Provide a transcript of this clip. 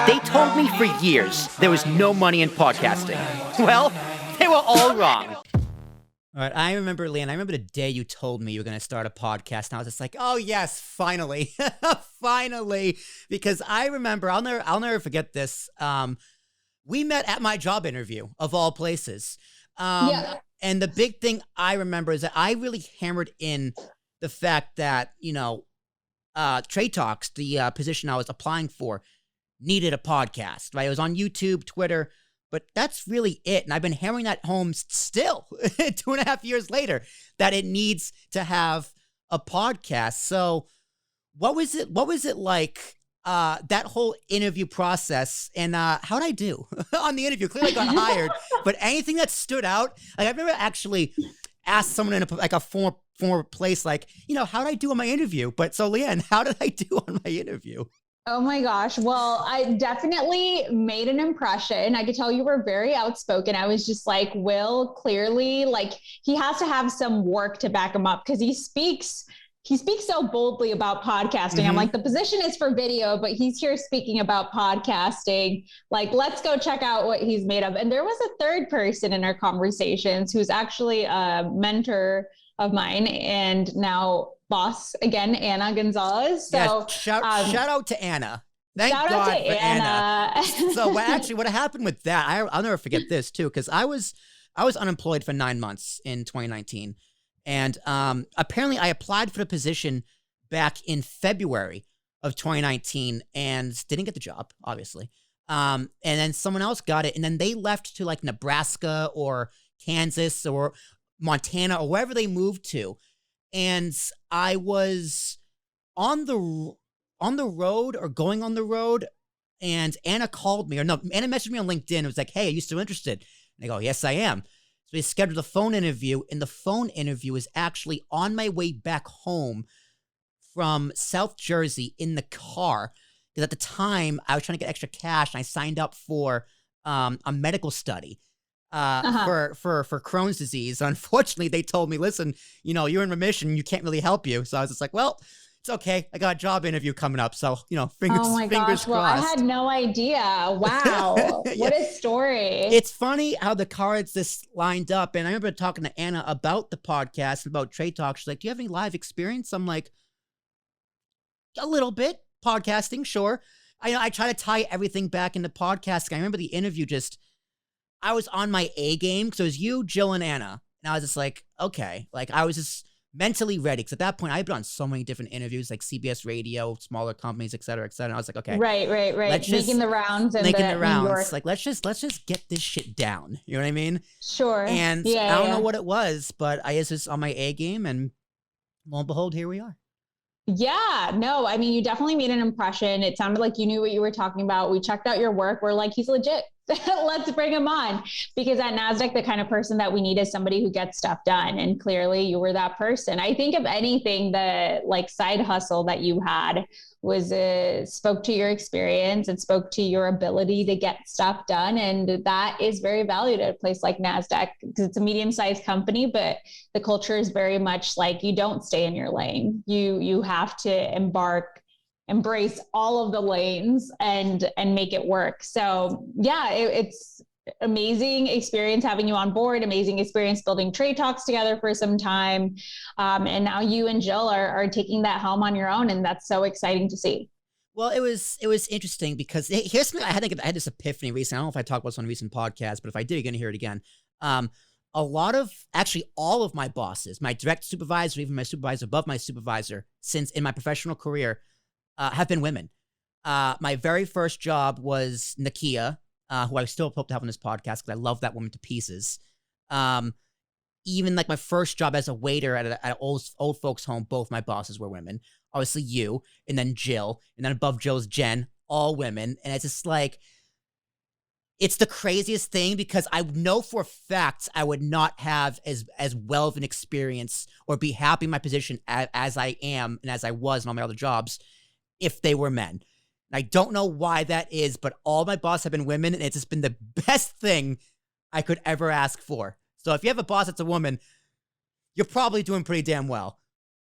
They told me for years there was no money in podcasting. Well, they were all wrong. All right, I remember, Lyanne, I remember the day you told me you were going to start a podcast, and I was just like, oh, yes, finally. Finally. Because I remember, I'll never forget this. We met at my job interview, of all places. And the big thing I remember is that I really hammered in the fact that, Trade Talks, the position I was applying for, needed a podcast, right? It was on YouTube, Twitter, but that's really it. And I've been hammering that home still 2.5 years later, that it needs to have a podcast. So what was it like, that whole interview process, and how'd I do on the interview? Clearly I got hired, but anything that stood out, like I've never actually asked someone in a former place, like, how'd I do on my interview? But so Lyanne, how did I do on my interview? Oh my gosh. Well, I definitely made an impression. I could tell you were very outspoken. I was just like, Will, clearly, like, he has to have some work to back him up, because he speaks so boldly about podcasting. I'm like, the position is for video, but he's here speaking about podcasting. Like, let's go check out what he's made of. And there was a third person in our conversations who's actually a mentor of mine and now boss again, Anna Gonzalez. So shout out to Anna. Thank shout God out to for Anna. So what happened with that? I'll never forget this too, because I was unemployed for 9 months in 2019, and apparently I applied for the position back in February of 2019 and didn't get the job, obviously. And then someone else got it, and then they left to like Nebraska or Kansas or Montana or wherever they moved to. And I was on the road or going on the road, and Anna called me, Anna messaged me on LinkedIn. It was like, hey, are you still interested? And I go, yes, I am. So we scheduled a phone interview, and the phone interview is actually on my way back home from South Jersey in the car. Because at the time, I was trying to get extra cash, and I signed up for a medical study. For Crohn's disease. Unfortunately, they told me, listen, you're in remission, you can't really help you. So I was just like, well, it's okay. I got a job interview coming up. So, fingers crossed. Well, I had no idea. Wow. Yeah. What a story. It's funny how the cards just lined up. And I remember talking to Anna about the podcast, about Trade Talk. She's like, do you have any live experience? I'm like, a little bit. Podcasting, sure. I try to tie everything back into podcasting. I remember the interview I was on my A game, because it was you, Jill, and Anna. And I was just like, okay. Like, I was just mentally ready. Because at that point, I had been on so many different interviews, like CBS Radio, smaller companies, et cetera, et cetera. And I was like, okay. Right. Making the rounds. Like, let's just get this shit down. You know what I mean? Sure. And I don't know what it was, but I was just on my A game. And lo and behold, here we are. Yeah, no, I mean, you definitely made an impression. It sounded like you knew what you were talking about. We checked out your work. We're like, he's legit. Let's bring him on. Because at NASDAQ, the kind of person that we need is somebody who gets stuff done. And clearly you were that person. I think if anything, the side hustle that you had was spoke to your experience and spoke to your ability to get stuff done. And that is very valued at a place like NASDAQ, because it's a medium-sized company, but the culture is very much like, you don't stay in your lane. You have to embrace all of the lanes and make it work. So yeah, it's amazing experience having you on board, amazing experience building Trade Talks together for some time. And now you and Jill are taking that helm on your own. And that's so exciting to see. Well, it was interesting because here's something I had this epiphany recently. I don't know if I talked about this on a recent podcast, but if I did, you're going to hear it again. All of my bosses, my direct supervisor, even my supervisor above my supervisor, since in my professional career, have been women. My very first job was Nakia, who I still hope to have on this podcast because I love that woman to pieces. Even like my first job as a waiter at an old folks home, both my bosses were women. Obviously you, and then Jill, and then above Jill's Jen, all women. And it's just like, it's the craziest thing because I know for a fact I would not have as well of an experience or be happy in my position as I am and as I was in all my other jobs if they were men. And I don't know why that is, but all my bosses have been women, and it's just been the best thing I could ever ask for. So if you have a boss that's a woman, you're probably doing pretty damn well.